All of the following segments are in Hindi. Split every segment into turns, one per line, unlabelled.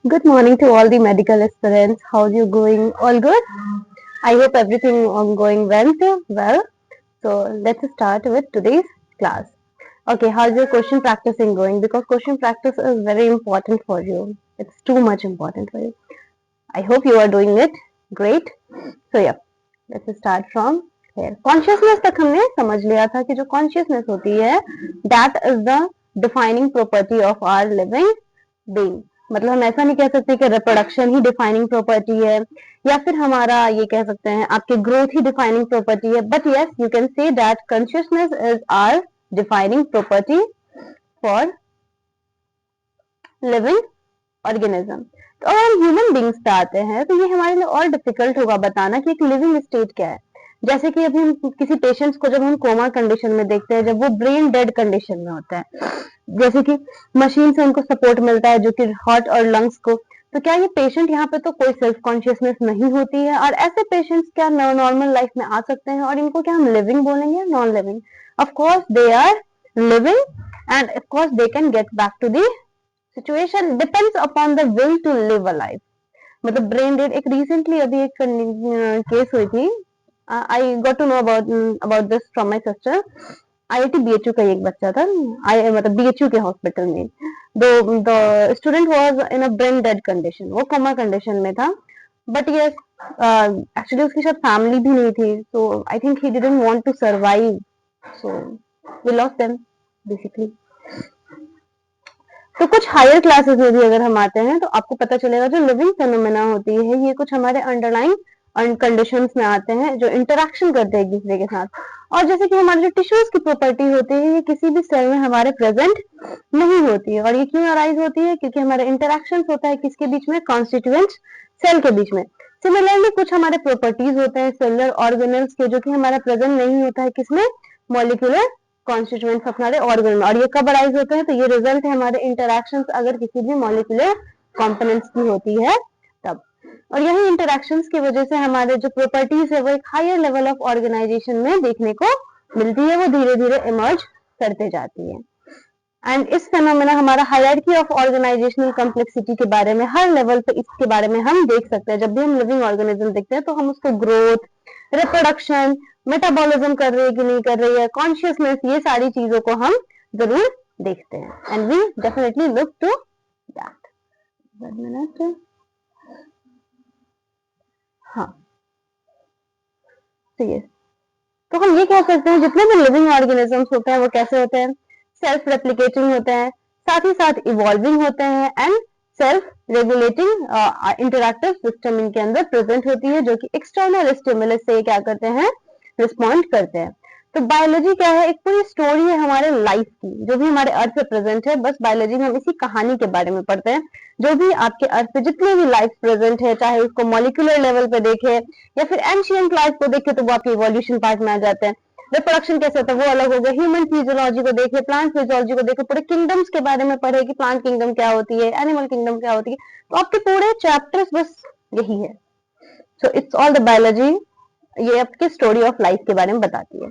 Good morning to all the medical aspirants. How's you going? All good? I hope everything going well. So let's start with today's class. Okay, how's your question practicing going? Because question practice is very important for you. It's too much important for you. I hope you are doing it great. So yeah, let's start from here. Consciousness तक हमने समझ लिया था कि जो consciousness होती है, that is the defining property of our living being. मतलब हम ऐसा नहीं कह सकते कि रिप्रोडक्शन ही डिफाइनिंग प्रॉपर्टी है या फिर हमारा ये कह सकते हैं आपके ग्रोथ ही डिफाइनिंग प्रॉपर्टी है, but yes you can say that consciousness is our defining property for living organism. तो अगर हम ह्यूमन बींग्स पे आते हैं तो ये हमारे लिए और डिफिकल्ट होगा बताना कि एक लिविंग स्टेट क्या है। जैसे कि अभी हम किसी पेशेंट्स को जब हम कोमा कंडीशन में देखते हैं, जब वो ब्रेन डेड कंडीशन में होता है, जैसे कि मशीन से उनको सपोर्ट मिलता है जो कि हार्ट और लंग्स को, तो क्या ये पेशेंट यहाँ पे तो कोई सेल्फ कॉन्शियसनेस नहीं होती है? और ऐसे पेशेंट्स क्या नॉर्मल लाइफ में आ सकते हैं और इनको क्या हम लिविंग बोलेंगे, non living? Of course they are living and of course they can get back to the situation, depends upon the will to live a life. मतलब ब्रेन डेड एक रिसेंटली अभी एक केस हुई थी, I got to know about this from my sister. IIT BHU का एक बच्चा था, आई मतलब बीएचयू के हॉस्पिटल में, the student was in a brain dead condition, वो कोमा कंडीशन में था, बट यस एक्चुअली उसकी शायद फैमिली भी नहीं थी, so I think he didn't want to survive, so we lost them basically. तो कुछ हायर क्लासेस में भी अगर हम आते हैं तो आपको पता चलेगा जो लिविंग फेनोमेना होती है ये कुछ हमारे अंडरलाइन कंडीशंस में आते हैं जो इंटरेक्शन करते हैं एक दूसरे के साथ। और जैसे कि हमारे जो टिश्यूज की प्रॉपर्टी होती है ये किसी भी सेल में हमारे प्रेजेंट नहीं होती है, और ये क्यों अराइज होती है? क्योंकि हमारे इंटरेक्शन होता है किसके बीच में? कॉन्स्टिट्यूएंट सेल के बीच में। सिमिलरली कुछ हमारे प्रॉपर्टीज होते हैं सेलुलर ऑर्गेनल्स के जो कि हमारा प्रेजेंट नहीं होता है किसमें? मॉलिक्यूलर कॉन्स्टिट्यूएंट्स हमारे ऑर्गन में। और ये कब अराइज होते हैं? तो ये रिजल्ट है हमारे इंटरेक्शंस अगर किसी भी मॉलिक्यूलर कंपोनेंट्स की होती है तब। और यही इंटरेक्शंस की वजह से हमारे जो प्रॉपर्टीज है वो एक हायर लेवल ऑफ ऑर्गेनाइजेशन में देखने को मिलती है, वो धीरे धीरे इमर्ज करते जाती है। एंड इस फेनोमेना हमारा हायरार्की ऑफ ऑर्गेनाइजेशनल कॉम्प्लेक्सिटी के बारे में हर लेवल पे इसके बारे में हम देख सकते हैं। जब भी हम लिविंग ऑर्गेनिज्म देखते हैं तो हम उसको ग्रोथ, रिप्रोडक्शन, मेटाबॉलिज्म कर रही है कि नहीं कर रही है, कॉन्शियसनेस, ये सारी चीजों को हम जरूर देखते हैं and we definitely look to that. Minute, हाँ तो ये, तो हम ये कह सकते हैं जितने भी लिविंग ऑर्गेनिजम्स होते हैं वो कैसे होते हैं? सेल्फ रेप्लिकेटिंग होते हैं, साथ ही साथ इवॉल्विंग होते हैं and self regulating interactive system इनके अंदर प्रेजेंट होती है जो कि एक्सटर्नल स्टिमुलस से क्या करते हैं? रिस्पॉन्ड करते हैं। तो बायोलॉजी क्या है? एक पूरी स्टोरी है हमारे लाइफ की जो भी हमारे अर्थ पे प्रेजेंट है। बस बायोलॉजी में हम इसी कहानी के बारे में पढ़ते हैं। जो भी आपके अर्थ पे जितनी भी लाइफ प्रेजेंट है, चाहे उसको मॉलिक्यूलर लेवल पे देखे या फिर एंशियंट लाइफ को देखे तो वो आपके इवोल्यूशन पार्ट में आ जाते हैं। रिप्रोडक्शन कैसे होता है वो अलग हो गया। ह्यूमन फिजियोलॉजी को देखे, प्लांट फिजियोलॉजी को देखे, पूरे किंगडम्स के बारे में पढ़े कि प्लांट किंगडम क्या होती है, एनिमल किंगडम क्या होती है, तो आपके पूरे चैप्टर्स बस यही है। So it's all the biology, ये आपकी स्टोरी ऑफ लाइफ के बारे में बताती है।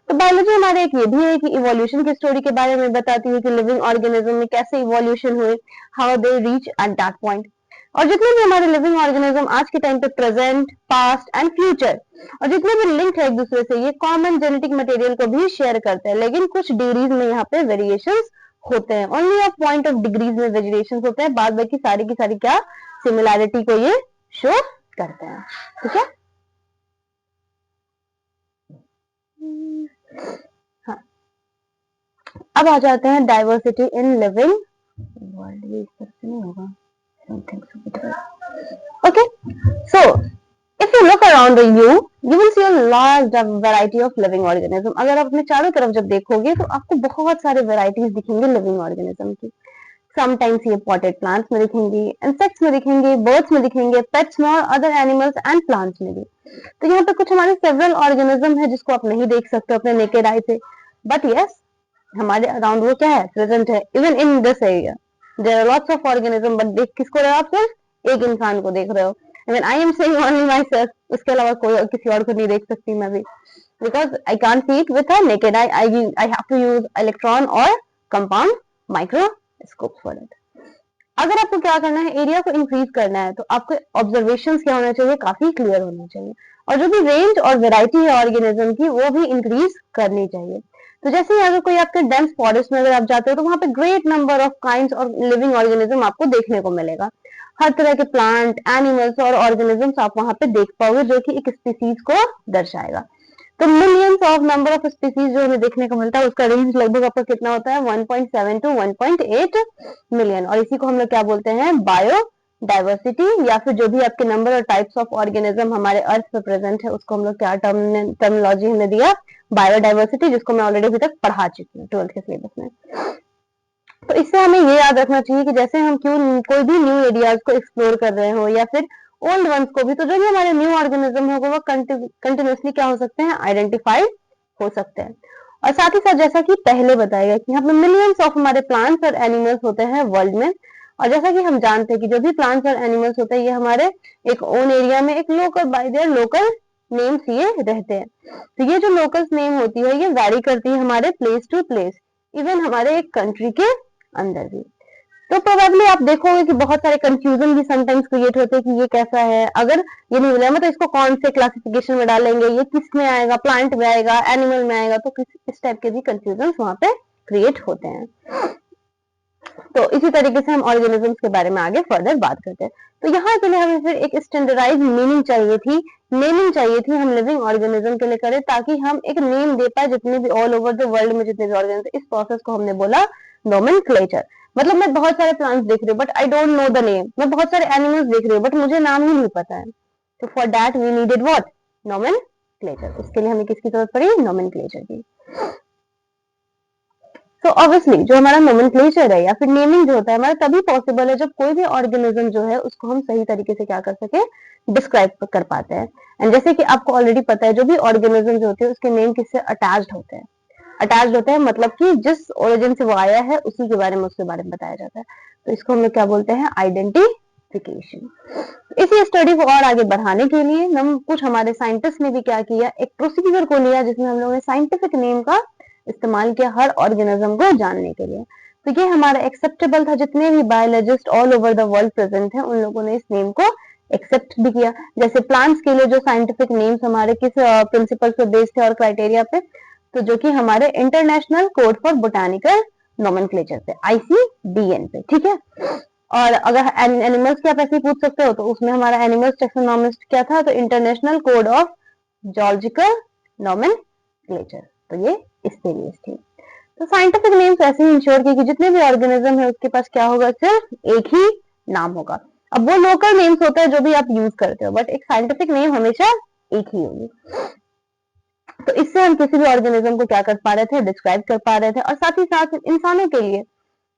तो बायोलॉजी हमारे एक ये भी है कि इवोल्यूशन की स्टोरी के बारे में बताती है कि लिविंग ऑर्गेनिज्म में कैसे इवोल्यूशन हुए, how they reach at that point. और जितने भी हमारे लिविंग ऑर्गेनिज्म आज के टाइम पे प्रेजेंट, पास्ट एंड फ्यूचर, और जितने भी लिंक है एक दूसरे से, ये कॉमन जेनेटिक मटेरियल को भी शेयर करते हैं, लेकिन कुछ डिग्रीज में यहाँ पे वेरिएशंस होते हैं। Only a point of degrees में वेरिएशंस होते हैं, बाद बाकी सारी की सारी क्या सिमिलैरिटी को ये शो करते हैं। ठीक है, हाँ अब आ जाते हैं डाइवर्सिटी इन लिविंग वर्ल्ड। ये इस तरह से नहीं होगा, okay, so if you look around you will see a large variety of living organism। अगर आप अपने चारों तरफ जब देखोगे तो आपको बहुत सारे वेराइटीज दिखेंगे लिविंग ऑर्गेनिज्म की। समटाइम्स ये पॉटेड प्लांट्स में दिखेंगी, इंसेक्ट्स में दिखेंगे, बर्ड्स में दिखेंगे, पेट्स में और अदर एनिमल्स एंड प्लांट्स में भी। तो यहाँ पे कुछ हमारे सेवरल ऑर्गेनिज्म है जिसको आप नहीं देख सकते अपने नेकेड आई से, बट यस हमारे अराउंड वो क्या है? प्रेजेंट है। Even in this area there are lots of organism, but देख किसको रहे हो आप? सिर्फ एक इंसान को देख रहे हो। Even I am saying only my self, इसके अलावा कोई किसी और को नहीं देख सकती मैं भी, because I can't see it with a naked eye. I have to use electron और कंपाउंड माइक्रोस्कोप फॉर इट। अगर आपको क्या करना है, एरिया को इंक्रीज करना है, तो आपके ऑब्जर्वेशंस क्या होना चाहिए, काफी क्लियर होना चाहिए, और जो भी रेंज और वेराइटी है ऑर्गेनिज्म की वो भी इंक्रीज करनी चाहिए। तो जैसे ही अगर कोई आपके डेंस फॉरेस्ट में अगर आप जाते हो तो वहां पे ग्रेट नंबर ऑफ काइंड्स और लिविंग ऑर्गेनिज्म आपको देखने को मिलेगा। हर तरह के प्लांट, एनिमल्स और ऑर्गेनिजम्स आप वहां पे देख पाओगे, जो कि एक स्पीसीज को दर्शाएगा। तो millions of number of species जो हमें देखने को मिलता है, उसका रेंज लगभग आपका कितना होता है, 1.7 टू 1.8 मिलियन। और इसी को हम लोग क्या बोलते हैं, बायो डाइवर्सिटी, या फिर जो भी आपके नंबर और टाइप्स ऑफ ऑर्गेनिज्म हमारे अर्थ पे प्रेजेंट है, उसको हम लोग क्या टर्मिनोलॉजी हमने दिया, बायोडाइवर्सिटी, जिसको मैं ऑलरेडी अभी तक पढ़ा चुकी हूँ 12th के सिलेबस में। तो इससे हमें ये याद रखना चाहिए कि जैसे हम क्यों कोई भी न्यू एरियाज को एक्सप्लोर कर रहे हो या फिर ओल्ड वंस को भी, तो जो भी हमारे न्यू ऑर्गेनिज्म होगा वो कंटिन्यूसली क्या हो सकते हैं, आइडेंटिफाई हो सकते हैं। और साथ ही साथ जैसा कि पहले बताया कि यहाँ पे मिलियंस ऑफ हमारे प्लांट्स और एनिमल्स होते हैं वर्ल्ड में। और जैसा कि हम जानते हैं कि जो भी प्लांट्स और एनिमल्स होते हैं ये हमारे एक ओन एरिया में एक local bye their local names ये रहते हैं। तो ये जो लोकल नेम होती है ये वैरी करती है हमारे प्लेस टू प्लेस, इवन हमारे एक कंट्री के अंदर भी। तो प्रोबेबली आप देखोगे कि बहुत सारे कंफ्यूजन भी समटाइम्स क्रिएट होते हैं कि ये कैसा है, अगर ये नहीं मिला तो इसको कौन से क्लासिफिकेशन में डालेंगे, ये किस में आएगा, प्लांट में आएगा, एनिमल में आएगा, तो इस टाइप के भी कंफ्यूजन वहां पे क्रिएट होते हैं। तो इसी तरीके से हम ऑर्गेनिजम्स के बारे में आगे फर्दर बात करते हैं। तो यहाँ के लिए हमें फिर एक स्टैंडर्डाइज मीनिंग चाहिए थी, नेमिंग चाहिए थी, हम लिविंग ऑर्गेनिज्म के लिए करें ताकि हम एक नेम दे पाए जितने भी ऑल ओवर द वर्ल्ड में जितने भी ऑर्गेनिज्म। इस प्रोसेस को हमने बोला नोमेनक्लेचर। मतलब मैं बहुत सारे प्लांट्स देख रही हूँ but I don't know the name, मैं बहुत सारे एनिमल्स देख रही हूँ बट मुझे नाम ही नहीं पता है। तो for that we needed what, nomenclature. इसके लिए हमें किसकी जरूरत पड़ी, नोमेनक्लेचर की। तो ऑब्वियसली जो हमारा नोमेनक्लेचर है या फिर नेमिंग जो होता है हमारा तभी पॉसिबल है जब कोई भी ऑर्गेनिज्म जो है उसको हम सही तरीके से क्या कर सके, डिस्क्राइब कर पाते हैं। एंड जैसे कि आपको ऑलरेडी पता है जो भी ऑर्गेनिज्म जो होते हैं उसके नेम किससे अटैच्ड होते हैं, अटैच्ड होते हैं मतलब कि जिस ओरिजिन से वो आया है उसी के बारे में उसके बारे में बताया जाता है। तो इसको हम लोग क्या बोलते हैं, आइडेंटिफिकेशन। इसी स्टडी को और आगे बढ़ाने के लिए हम कुछ हमारे साइंटिस्ट ने भी क्या किया, एक प्रोसीजर को लिया जिसमें हम लोगों ने साइंटिफिक नेम का इस्तेमाल किया हर ऑर्गेनिज्म को जानने के लिए। तो ये हमारा एक्सेप्टेबल था, जितने भी biologist all over the world present हैं उन लोगों ने इस नेम को एक्सेप्ट भी किया। जैसे प्लांट्स के लिए जो साइंटिफिक नेम्स हमारे किस प्रिंसिपल पे बेस्ड थे और क्राइटेरिया पे, तो जो कि हमारे international code for botanical nomenclature पे, ICDN पे, ठीक है। और अगर एनिमल्स की आप ऐसे पूछ सकते हो तो उसमें हमारा एनिमल्स टेक्सोनोमिस्ट क्या था, तो international code of zoological nomenclature. तो ये इसके लिए थी। तो साइंटिफिक नेम्स ऐसे ही इंश्योर की कि जितने भी ऑर्गेनिज्म है उसके पास क्या होगा, सिर्फ एक ही नाम होगा। अब वो लोकल नेम्स होता है जो भी आप यूज करते हो, बट एक साइंटिफिक नेम हमेशा एक ही होगी। तो इससे हम किसी भी ऑर्गेनिज्म को क्या कर पा रहे थे, डिस्क्राइब कर पा रहे थे। और साथ ही साथ इंसानों के लिए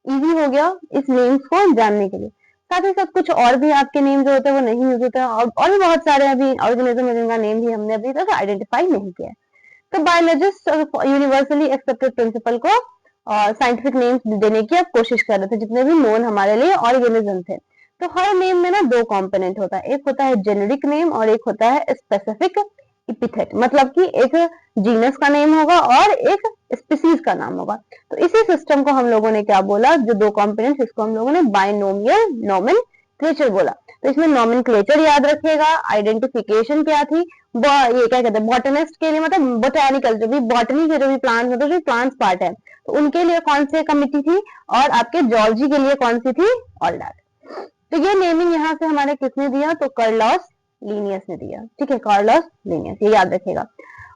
इजी हो गया इस नेम्स को जानने के लिए। साथ ही साथ कुछ और भी आपके नेम जो होते हैं वो नहीं यूज होते हैं, और भी बहुत सारे अभी ऑर्गेनिज्म है जिनका नेम भी हमने अभी तक आइडेंटिफाई नहीं किया है। तो बायोलॉजिस्ट यूनिवर्सली एक्सेप्टेड प्रिंसिपल को साइंटिफिक नेम्स देने की आप कोशिश कर रहे थे जितने भी नोन हमारे लिए ऑर्गेनिज्म थे। तो हर नेम में ना दो कंपोनेंट होता है, एक होता है जेनेरिक नेम और एक होता है स्पेसिफिक इपिथेट। मतलब कि एक जीनस का नेम होगा और एक स्पीसीज का नाम होगा। तो इसी सिस्टम को हम लोगों ने क्या बोला, जो दो कंपोनेंट्स, इसको हम लोगों ने बाइनोमियल नोमेनक्लेचर बोला। तो इसमें नोमेनक्लेचर याद रखिएगा, आइडेंटिफिकेशन क्या थी, ये क्या कहते हैं बॉटनिस्ट के लिए, मतलब बोटेनिकल जो भी बॉटनी के जो भी प्लांट्स मतलब जो प्लांट्स पार्ट है तो उनके लिए कौन सी कमिटी थी, और आपके जॉर्जी के लिए कौन सी थी, ऑल दैट। तो ये नेमिंग यहाँ से हमारे किसने दिया, तो कार्लोस लीनियस ने दिया, ठीक है, कार्लोस लीनियस, ये याद रखेगा।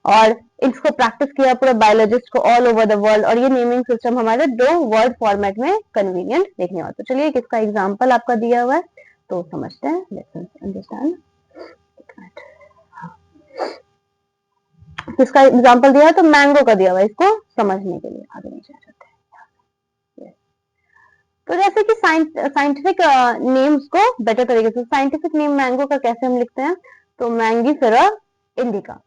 और इसको प्रैक्टिस किया पूरे बायोलॉजिस्ट को ऑल ओवर द वर्ल्ड। और ये नेमिंग सिस्टम हमारे दो वर्ड फॉर्मेट में कन्वीनियंट देखने वाला। तो चलिए किसका एग्जांपल आपका दिया हुआ है तो समझते हैं, लेट्स अंडरस्टैंड। किसका एग्जांपल दिया है, तो मैंगो का दिया हुआ है, इसको समझने के लिए आगे नीचे आ जाते हैं। तो जैसे कि साइंटिफिक नेम्स को बेटर तरीके से, साइंटिफिक नेम मैंगो का कैसे हम लिखते हैं, तो मैंगीफेरा इंडिका।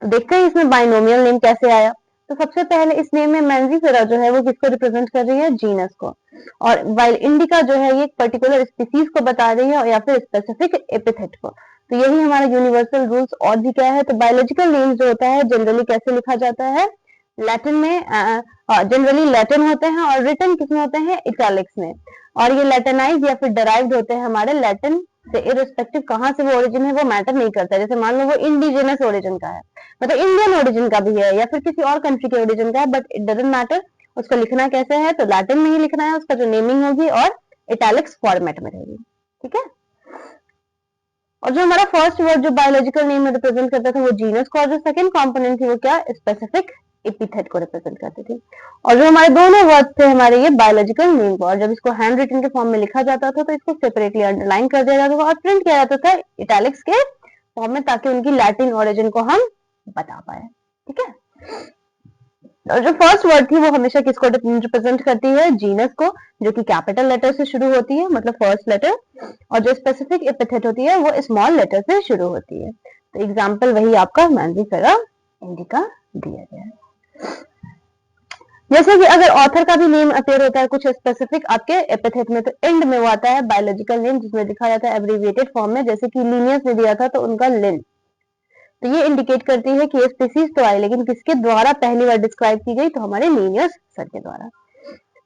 तो देखते हैं इसमें बाइनोमियल नेम कैसे आया। तो सबसे पहले इस नेम में मैंगीफेरा जो है वो किसको रिप्रेजेंट कर रही है, जीनस को, और वाइल इंडिका जो है ये एक पर्टिकुलर स्पीसीज को बता रही है या फिर स्पेसिफिक एपिथेट को। तो यही हमारा यूनिवर्सल रूल्स। और भी क्या है, तो बायोलॉजिकल नेम जो होता है जनरली कैसे लिखा जाता है, लैटिन में जनरली लैटिन होते हैं और रिटन किसमें होते हैं, इटैलिक्स में। और ये लैटिनाइज या फिर डराइव्ड होते हैं हमारे लैटिन से, इररिस्पेक्टिव कहाँ से वो ओरिजिन है वो मैटर नहीं करता। जैसे मान लो वो इंडिजिनस ओरिजिन का है, मतलब इंडियन ओरिजिन का भी है या फिर किसी और कंट्री के ओरिजिन का है, बट इट डजंट मैटर उसको लिखना कैसे है, तो लैटिन में ही लिखना है, उसका जो नेमिंग होगी और इटैलिक्स फॉर्मेट में रहेगी, ठीक है। और जो हमारा फर्स्ट वर्ड जो बायोलॉजिकल नेम में रिप्रेजेंट करता था वो जीनस को, और जो सेकंड कंपोनेंट थी वो क्या, स्पेसिफिक एपिथेट को रिप्रेजेंट करती थी। और जो हमारे दोनों वर्ड थे हमारे ये बायोलॉजिकल नेम को, और जब इसको हैंड रिटन के फॉर्म में लिखा जाता था तो इसको सेपरेटली अंडरलाइन कर दिया जाता था और प्रिंट किया जाता था इटैलिक्स के फॉर्म में, ताकि उनकी लैटिन ओरिजिन को हम बता पाए, ठीक है। और जो फर्स्ट वर्ड थी वो हमेशा किसको रिप्रेजेंट करती है, जीनस को, जो कि कैपिटल लेटर से शुरू होती है, मतलब फर्स्ट लेटर, और जो स्पेसिफिक एपिथेट होती है वो स्मॉल लेटर से शुरू होती है। तो एग्जांपल वही आपका मैंजीफेरा इंडिका दिया गया है। जैसे कि अगर ऑथर का भी नेम अपेयर होता है कुछ स्पेसिफिक आपके एपिथेट में, तो एंड में वो आता है बायोलॉजिकल नेम, जिसमें दिखा जाता है एब्रिविएटेड फॉर्म में, जैसे कि लिनियस ने दिया था तो उनका लिन। तो ये इंडिकेट करती है कि ये स्पीसीज तो आई, लेकिन किसके द्वारा पहली बार डिस्क्राइब की गई, तो हमारे लिनियस सर के द्वारा।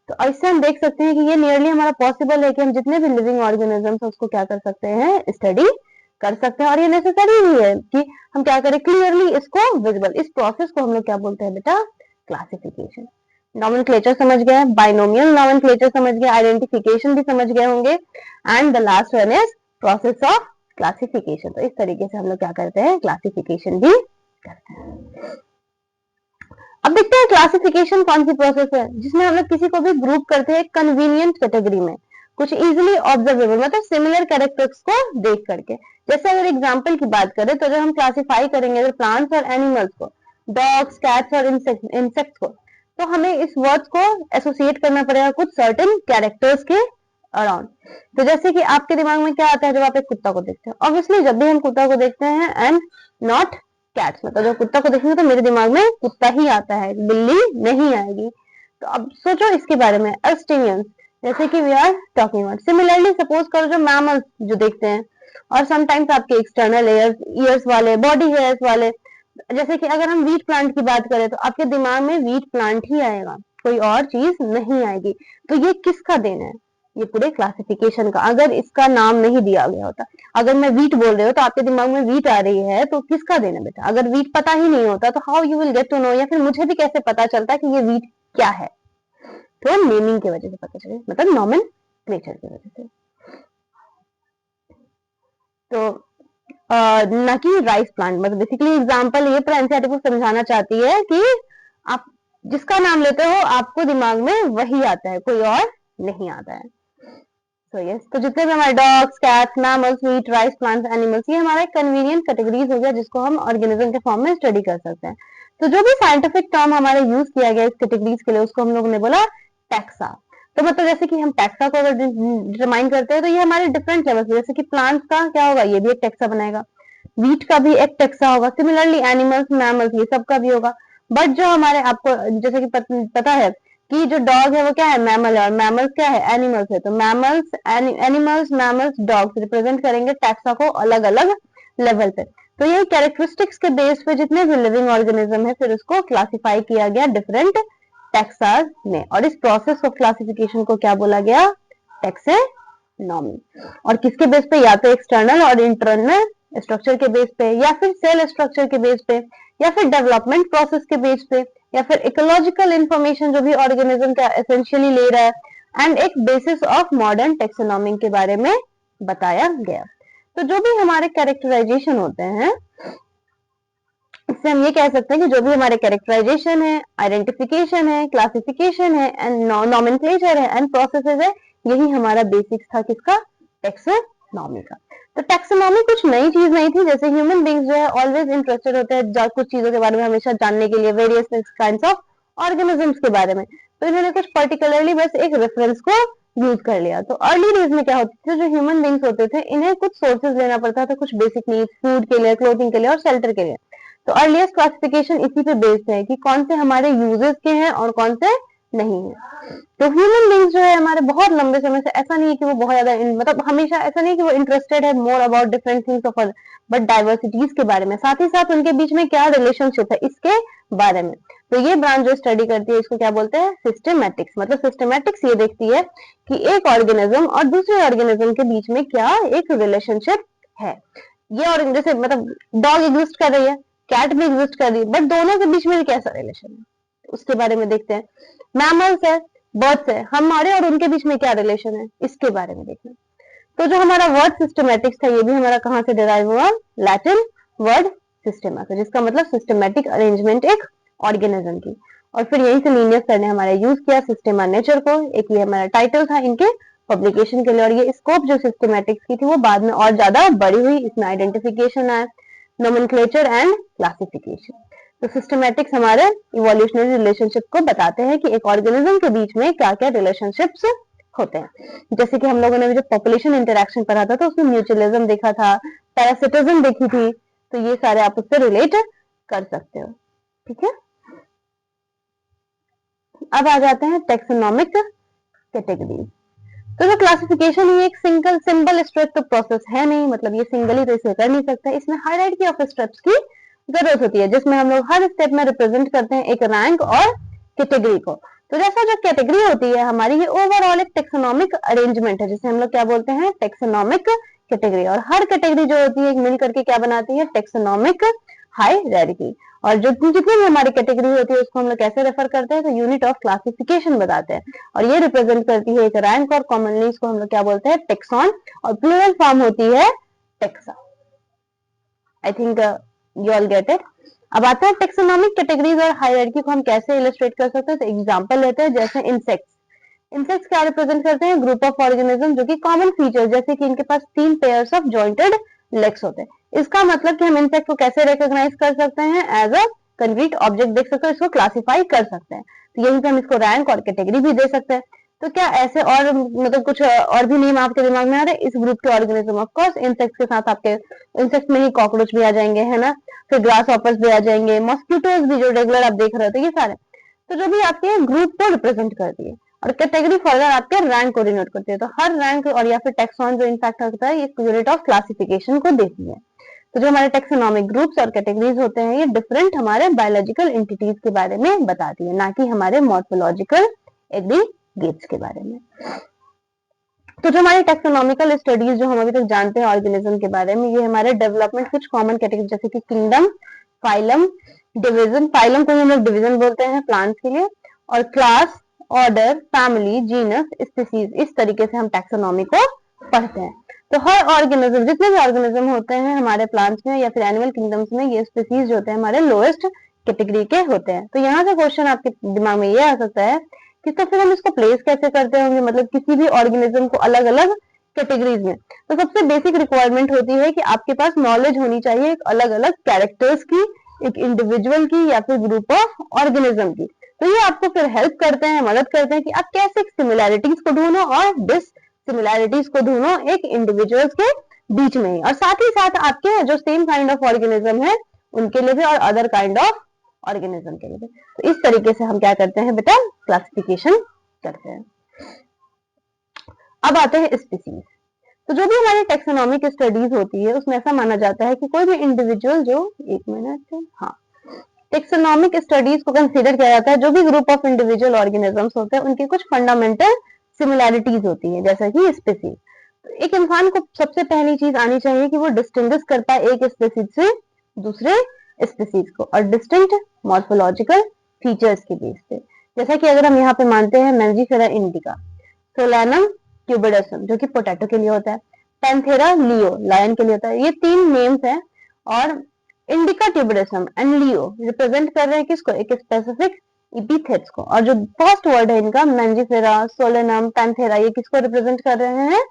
तो इससे हम देख सकते हैं कि ये नियरली हमारा पॉसिबल है कि हम जितने भी लिविंग ऑर्गेनिजम्स है उसको क्या कर सकते हैं, स्टडी कर सकते हैं। और ये नेसेसरी भी है कि हम क्या करें, क्लियरली इसको विजिबल, इस प्रोसेस को हम लोग क्या बोलते हैं बेटा, क्लासिफिकेशन। नॉमेनक्लेचर समझ गए, बाइनोमियल नॉमेनक्लेचर समझ गए, आइडेंटिफिकेशन भी समझ गए होंगे, and the last one is process of classification. तो इस तरीके से हम लोग क्या करते हैं, क्लासिफिकेशन भी करते हैं। अब देखते हैं क्लासिफिकेशन कौन सी प्रोसेस है जिसमें हम लोग किसी को भी ग्रुप करते हैं कन्वीनियंट कैटेगरी में, कुछ इजीली ऑब्जर्वेबल, मतलब सिमिलर कैरेक्टर्स को देख करके। जैसे अगर एग्जांपल की बात करें तो जब हम क्लासिफाई करेंगे अगर प्लांट्स और एनिमल्स को, डॉग्स, कैट्स और इंसेक्ट्स को, तो हमें इस वर्ड्स को एसोसिएट करना पड़ेगा कुछ सर्टेन कैरेक्टर्स के अराउंड। तो जैसे कि आपके दिमाग में क्या आता है जब आप एक कुत्ता को देखते हैं, ऑब्वियसली जब भी हम कुत्ता को देखते हैं एंड नॉट कैट्स, मतलब जब कुत्ता को देखेंगे तो मेरे दिमाग में कुत्ता ही आता है, बिल्ली नहीं आएगी। तो अब सोचो इसके बारे में, अस्टेनियंस, जैसे कि we are talking about. Similarly suppose करो जो मैमल्स जो देखते हैं, और समटाइम्स आपके एक्सटर्नल ईयर्स वाले, बॉडी हेयर्स वाले, जैसे कि अगर हम वीट प्लांट की बात करें तो आपके दिमाग में वीट प्लांट ही आएगा, कोई और चीज नहीं आएगी। तो ये किसका देना है, ये पूरे क्लासिफिकेशन का। अगर इसका नाम नहीं दिया गया होता, अगर मैं वीट बोल रही हूँ तो आपके दिमाग में वीट आ रही है, तो किसका देना बेटा। अगर वीट पता ही नहीं होता तो how you will get to know, या फिर मुझे भी कैसे पता चलता कि ये वीट क्या है, तो नेमिंग की वजह से पता चले, मतलब नॉमेनक्लेचर की वजह से। तो न कि राइस प्लांट, मतलब बेसिकली एग्जांपल ये पूरा एनसीईआरटी को समझाना चाहती है कि आप जिसका नाम लेते हो आपको दिमाग में वही आता है, कोई और नहीं आता है। तो यस, तो जितने भी हमारे dogs, cats, mammals, meat, rice plants, animals, ये हमारा कन्वीनियंट कैटेगरीज हो गया जिसको हम ऑर्गेनिज्म के फॉर्म में स्टडी कर सकते हैं। तो जो भी साइंटिफिक टर्म हमारे यूज किया गया इस कैटेगरीज के लिए उसको हम लोगों ने बोला टैक्सा। तो मतलब जैसे कि हम टैक्सा को अगर डिटरमाइन करते हैं तो ये हमारे डिफरेंट लेवल्स, जैसे कि प्लांट्स का क्या होगा, ये भी एक टैक्सा बनाएगा, वीट का भी एक टैक्सा होगा, सिमिलरली एनिमल्स, मैमल्स, ये सब का भी होगा। बट जो हमारे आपको जैसे कि पता है कि जो डॉग है वो क्या है, मैमल है, और मैमल्स क्या है, एनिमल्स है। तो mammals, animals, mammals, dogs represent करेंगे टैक्सा को अलग अलग लेवल पे। तो ये कैरेक्टरिस्टिक्स के बेस पे जितने भी लिविंग ऑर्गेनिज्म है फिर उसको क्लासिफाई किया गया डिफरेंट टैक्सास में, और इस प्रोसेस ऑफ क्लासिफिकेशन को क्या बोला गया, टैक्सेनॉमी। और किसके बेस पे, या तो एक्सटर्नल और इंटरनल स्ट्रक्चर के बेस पे, या फिर सेल स्ट्रक्चर के बेस पे, या फिर डेवलपमेंट प्रोसेस के बेस पे, या फिर इकोलॉजिकल इंफॉर्मेशन जो भी ऑर्गेनिज्म का एसेंशियली ले रहा है, एंड एक बेसिस ऑफ मॉडर्न टेक्सोनॉमी के बारे में बताया गया। तो जो भी हमारे कैरेक्टराइजेशन होते हैं इससे हम ये कह सकते हैं कि जो भी हमारे कैरेक्टराइजेशन है, आइडेंटिफिकेशन है, क्लासिफिकेशन है, एंड नॉमेनक्लेचर है, एंड प्रोसेसेस है, यही हमारा बेसिक्स था किसका, टैक्सोनॉमी का। तो टैक्सोनॉमी कुछ नई चीज नहीं थी, जैसे ह्यूमन बींग्स जो है ऑलवेज इंटरेस्टेड होते हैं कुछ चीजों के बारे में हमेशा जानने के लिए, वेरियस काइंड्स ऑफ ऑर्गेनिजम्स के बारे में। तो इन्होंने कुछ पर्टिकुलरली बस एक रेफरेंस को यूज कर लिया। तो अर्ली डेज में क्या होती थी, जो ह्यूमन बींग्स होते थे इन्हें कुछ सोर्सेज लेना पड़ता था, कुछ बेसिक नीड्स, फूड के लिए, क्लोथिंग के लिए और शेल्टर के लिए। तो अर्लीस्ट क्लासिफिकेशन इसी पे बेस्ड है कि कौन से हमारे यूजेस के हैं और कौन से नहीं है। तो ह्यूमन बींग्स जो है हमारे बहुत लंबे समय से, ऐसा नहीं है कि वो बहुत ज्यादा मतलब हमेशा ऐसा नहीं है कि वो इंटरेस्टेड है more about different things of, but diversities के बारे में, साथ ही साथ उनके बीच में क्या रिलेशनशिप है इसके बारे में। तो ये ब्रांच जो स्टडी करती है इसको क्या बोलते हैं, सिस्टमैटिक्स। मतलब सिस्टमैटिक्स ये देखती है कि एक ऑर्गेनिज्म और दूसरे ऑर्गेनिज्म के बीच में क्या एक रिलेशनशिप है। ये और जैसे मतलब डॉग एग्जिस्ट कर रही है, कैट भी एग्जिस्ट कर रही है, बट दोनों के बीच में कैसा रिलेशन है उसके बारे में देखते हैं। मैमल्स है, बर्ड्स है, हमारे और उनके बीच में क्या रिलेशन है इसके बारे में देखना। तो जो हमारा वर्ड सिस्टमैटिक्स था ये भी हमारा कहाँ से डिराइव हुआ, लैटिन वर्ड सिस्टेमा से, जिसका मतलब सिस्टमैटिक अरेंजमेंट एक ऑर्गेनिज्म की। और फिर यहीं से लीनियस सर ने हमारा यूज किया सिस्टेमा नेचर को, एक ये हमारा टाइटल था इनके पब्लिकेशन के लिए। और ये स्कोप जो सिस्टमैटिक्स की थी वो बाद में और ज्यादा बड़ी हुई, इसमें आइडेंटिफिकेशन आया, नोमेनक्लेचर एंड क्लासिफिकेशन। तो सिस्टमैटिक्स हमारे इवोल्यूशनरी रिलेशनशिप को बताते हैं कि एक ऑर्गेनिज्म के बीच में क्या क्या रिलेशनशिप्स होते हैं। जैसे कि हम लोगों ने जो पॉपुलेशन इंटरेक्शन पढ़ा था तो उसमें म्यूचुअलिज्म देखा था, पैरासिटिज्म देखी थी, तो ये सारे आप उससे रिलेट कर सकते हो। ठीक है, अब आ जाते हैं टेक्सोनॉमिक कैटेगरीज। तो जो क्लासिफिकेशन ये एक सिंगल सिंबल स्ट्रक्ट प्रोसेस है नहीं, मतलब ये सिंगल ही तो इसे कर नहीं सकता, इसमें हायरार्की ऑफ स्टेप्स की जरूरत होती है, जिसमें हम लोग हर स्टेप में रिप्रेजेंट करते हैं एक रैंक और कैटेगरी को। तो जैसा जो कैटेगरी होती है हमारी, ये ओवरऑल एक टेक्सोनॉमिक अरेंजमेंट है जिसे हम लोग क्या बोलते हैं, टेक्सोनॉमिक कैटेगरी। और हर कैटेगरी जो होती है मिल करके क्या बनाती है, टेक्सोनॉमिक हायरार्की। और जो जितनी भी हमारी कैटेगरी होती है उसको हम लोग कैसे रेफर करते हैं, तो यूनिट ऑफ क्लासिफिकेशन बताते हैं। और ये रिप्रेजेंट करती है एक रैंक, और कॉमनली इसको हम लोग क्या बोलते हैं, टेक्सॉन, और प्लूरल फॉर्म होती है taxa. I think you all get it. अब आता है टेक्सोनॉमिक कैटेगरीज और हायरार्की को हम कैसे इलस्ट्रेट कर सकते हैं। तो एग्जांपल लेते हैं, जैसे इंसेक्ट्स। इंसेक्ट्स क्या रिप्रेजेंट करते हैं, ग्रुप ऑफ ऑर्गेनिज्म जो कि कॉमन फीचर, जैसे कि इनके पास 3 पेयर्स ऑफ जॉइंटेड लेग्स होते हैं। इसका मतलब कि हम इंसेक्ट को कैसे रिकॉग्नाइज कर सकते हैं, एज अ कंक्रीट ऑब्जेक्ट देख सकते हैं, इसको क्लासिफाई कर सकते हैं। तो यहीं पे हम इसको रैंक और कैटेगरी भी दे सकते हैं। तो क्या ऐसे और मतलब कुछ और भी नेम आपके दिमाग में आ रहे हैं इस ग्रुप के ऑर्गेनिज्म? ऑफ कोर्स इंसेक्ट्स के साथ आपके इंसेक्ट्स में ही कॉकरोच भी आ जाएंगे, है ना, फिर ग्रास हॉपर्स भी आ जाएंगे, मॉस्किटोज भी जो रेगुलर आप देख रहे थे, ये सारे तो जो भी आपके ग्रुप को रिप्रेजेंट करती है। और कैटेगरी फर्दर आपके रैंक को डिनोट करती है। तो हर रैंक और या फिर टेक्सॉन जो इनफैक्ट होता है, ये यूनिट ऑफ क्लासिफिकेशन को देती है। तो जो हमारे टेक्सोनॉमिक ग्रुप्स और कैटेगरीज होते हैं ये डिफरेंट हमारे बायोलॉजिकल एंटिटीज के बारे में बताती है, ना कि हमारे मॉर्फोलॉजिकल एग्रीगेट्स के बारे में। तो जो हमारी टेक्सोनॉमिकल स्टडीज जो हम अभी तक जानते हैं ऑर्गेनिज्म के बारे में, ये हमारे डेवलपमेंट कुछ कॉमन कैटेगरी, जैसे कि किंगडम, फाइलम, डिवीजन। फाइलम को हम लोग डिवीजन बोलते हैं प्लांट्स के लिए, और class, order, family, genus, species, इस तरीके से हम टैक्सोनॉमी को पढ़ते हैं। तो हर ऑर्गेनिज्म, जितने भी ऑर्गेनिज्म होते हैं हमारे प्लांट्स में या फिर एनिमल किंगडम्स में, ये स्पीसीज होते हैं हमारे लोएस्ट कैटेगरी के होते हैं। तो यहाँ से क्वेश्चन आपके दिमाग में ये आ सकता है कि तो फिर हम इसको प्लेस कैसे करते होंगे, मतलब किसी भी ऑर्गेनिज्म को अलग अलग कैटेगरीज में। तो सबसे बेसिक रिक्वायरमेंट होती है कि आपके पास नॉलेज होनी चाहिए एक अलग अलग कैरेक्टर्स की, एक इंडिविजुअल की या फिर ग्रुप ऑफ ऑर्गेनिज्म की। तो ये आपको फिर हेल्प करते हैं, मदद करते हैं कि आप कैसे सिमिलैरिटीज को ढूंढो और डिससिमिलैरिटीज को ढूंढो एक इंडिविजुअल्स के बीच में ही, और साथ ही साथ आपके जो सेम काइंड ऑफ ऑर्गेनिज्म है उनके लिए भी और अदर काइंड ऑफ ऑर्गेनिज्म के लिए भी। तो इस तरीके से हम क्या करते हैं बेटा, क्लासिफिकेशन करते हैं। अब आते हैं स्पीसीज। तो जो भी हमारी टेक्सोनॉमिक स्टडीज होती है उसमें ऐसा माना जाता है कि कोई भी इंडिविजुअल जो, एक मिनट, हाँ, टेक्सोनॉमिक स्टडीज को कंसीडर किया जाता है जो भी ग्रुप ऑफ इंडिविजुअल ऑर्गेनिजम्स होते हैं उनकी कुछ फंडामेंटल सिमिलैरिटीज होती है, जैसा कि स्पीसीज। एक इंसान को सबसे पहली चीज आनी चाहिए कि वो डिस्टिंग्विश कर पाए एक स्पीसीज से दूसरे स्पीसीज को, और डिस्टिंक्ट मॉर्फोलॉजिकल फीचर्स के बेस पे। जैसा कि अगर हम यहाँ पे मानते हैं मैंजीफेरा इंडिका, सोलैनम ट्यूबिडसम जो कि पोटैटो के लिए होता है, पैंथेरा लियो लायन के लिए होता है, ये 3 नेम्स हैं। और इंडिका ट्यूबिडसम एंड लियो रिप्रेजेंट कर रहे हैं किसको, एक स्पेसिफिक इपिथेट्स को। और जो फर्स्ट वर्ड है इनका मैंजीफेरा, सोलेनम, पैंथेरा, ये किसको रिप्रेजेंट कर रहे हैं,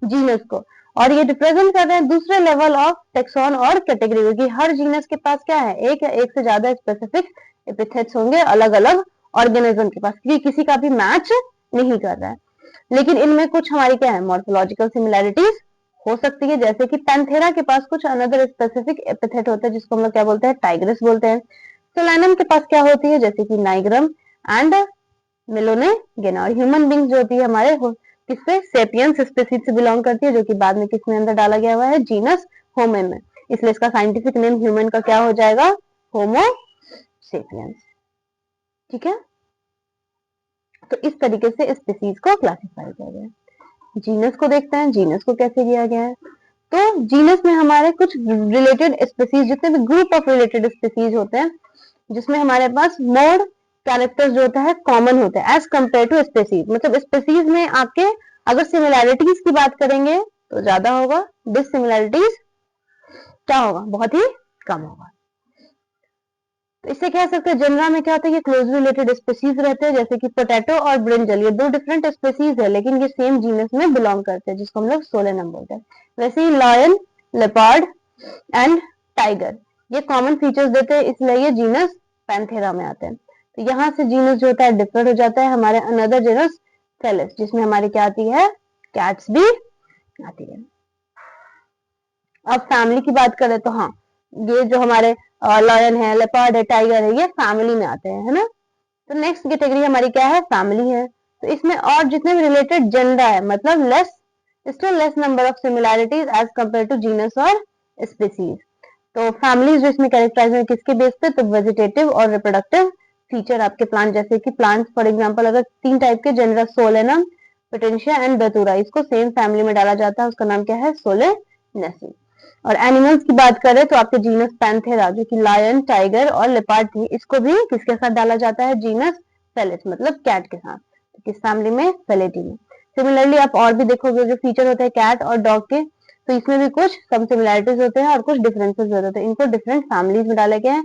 जीनस को। और ये रिप्रेजेंट कर रहे हैं दूसरे लेवल ऑफ टेक्सॉन और कैटेगरी, क्योंकि हर जीनस के पास क्या है, एक या एक से ज्यादा स्पेसिफिक एपिथेट्स होंगे अलग अलग ऑर्गेनिज्म के पास, क्योंकि किसी का भी मैच नहीं कर रहा है। लेकिन इनमें कुछ हमारी क्या है, मॉर्फोलॉजिकल सिमिलैरिटीज हो सकती है, जैसे कि पैंथेरा के पास कुछ अनदर स्पेसिफिक एपिथेट होता है जिसको हम लोग क्या बोलते हैं, टाइग्रिस बोलते हैं। सोलैनम के पास क्या होती है, जैसे कि नाइग्रम एंड मेलोनेगेना। और ह्यूमन बींग्स जो होती है हमारे किससे, सेपियंस स्पीसीज से बिलोंग करती है, जो कि बाद में किसमें अंदर डाला गया हुआ है, जीनस होमो में। इसलिए इसका साइंटिफिक नेम ह्यूमन का क्या हो जाएगा, होमो सेपियंस। ठीक है, तो इस तरीके से स्पीसीज को क्लासिफाई किया गया है। जीनस को देखते हैं, जीनस को कैसे किया गया है। तो जीनस में हमारे कुछ रिलेटेड स्पीसीज, जितने भी ग्रुप ऑफ रिलेटेड स्पीसीज होते हैं, जिसमें हमारे पास मोड कैरेक्टर्स जो होता है कॉमन होते हैं एज कंपेयर टू स्पीसीज। मतलब स्पीसीज में आपके अगर सिमिलैरिटीज की बात करेंगे तो ज्यादा होगा, डिससिमिलैरिटीज क्या होगा, बहुत ही कम होगा। तो इससे कह सकते हैं जनरा में क्या होता है, ये क्लोज रिलेटेड स्पीसीज रहते हैं, जैसे कि पोटैटो और ब्रिंजल, ये दो डिफरेंट स्पीसीज है लेकिन ये सेम जीनस में बिलोंग करते हैं, जिसको हम लोग सोलेनम बोलते हैं। वैसे ही लायन, लेपर्ड एंड टाइगर ये कॉमन फीचर्स देते हैं, इसलिए ये जीनस पैंथेरा में आते हैं। तो यहाँ से जीनस जो होता है डिफरेंट हो जाता है हमारे अनदर जीनस फेलिस, जिसमें हमारी क्या आती है, कैट्स भी आती है। अब फैमिली की बात करें तो हाँ, ये जो हमारे लायन है, लेपर्ड है, टाइगर है, ये फैमिली में आते हैं, है ना। तो नेक्स्ट कैटेगरी हमारी क्या है, फैमिली है। तो इसमें और जितने भी रिलेटेड जेंडर है, मतलब still less number of similarities as compare to genus और स्पीसीज। तो फैमिलीज जो इसमें कैरेक्टराइज है किसके बेस पे, तो वेजिटेटिव और रिप्रोडक्टिव फीचर आपके प्लांट, जैसे कि प्लांट्स फॉर एग्जांपल अगर तीन टाइप के जनरल सोलेनम, पोटेंशिया एंड दतूरा, इसको सेम फैमिली में डाला जाता है, उसका नाम क्या है, सोलेनेसी। और एनिमल्स की बात करें तो आपके जीनस पैंथेरा, जो कि लायन, टाइगर और लेपर्ड थी, इसको भी किसके साथ डाला जाता है, जीनस फेलिस, मतलब कैट के साथ। तो किस फैमिली में, फेलिडी में। सिमिलरली आप और भी देखोगे जो फीचर होते हैं कैट और डॉग के, तो इसमें भी कुछ सम सिमिलैरिटीज होते हैं और कुछ डिफरेंसेस होते हैं, इनको डिफरेंट फैमिलीज में डाले गए हैं,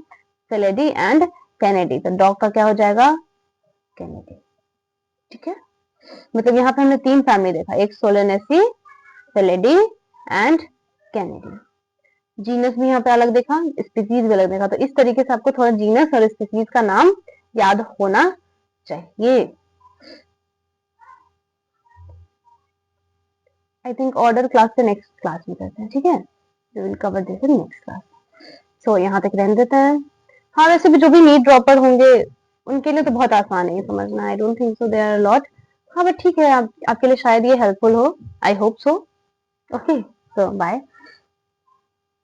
फेलिडी एंड कैनेडी। तो डॉग का क्या हो जाएगा, कैनेडी। ठीक है, मतलब यहाँ पे हमने तीन फैमिली देखा, एक Solanaceae, Felidae and Kennedy. Genus भी यहाँ पे अलग देखा, स्पीसीज भी अलग देखा। तो इस तरीके से आपको थोड़ा जीनस और स्पीसीज का नाम याद होना चाहिए। आई थिंक ऑर्डर क्लास से नेक्स्ट क्लास में करते हैं, ठीक है, we will cover this in next class. So यहाँ तक रहने देते हैं। हाँ, वैसे भी जो भी नीट ड्रॉपर होंगे उनके लिए तो बहुत आसान है ये समझना, I don't think so there are lot. हाँ बट ठीक है, आपके लिए शायद ये हेल्पफुल हो, I hope so. Okay, so bye.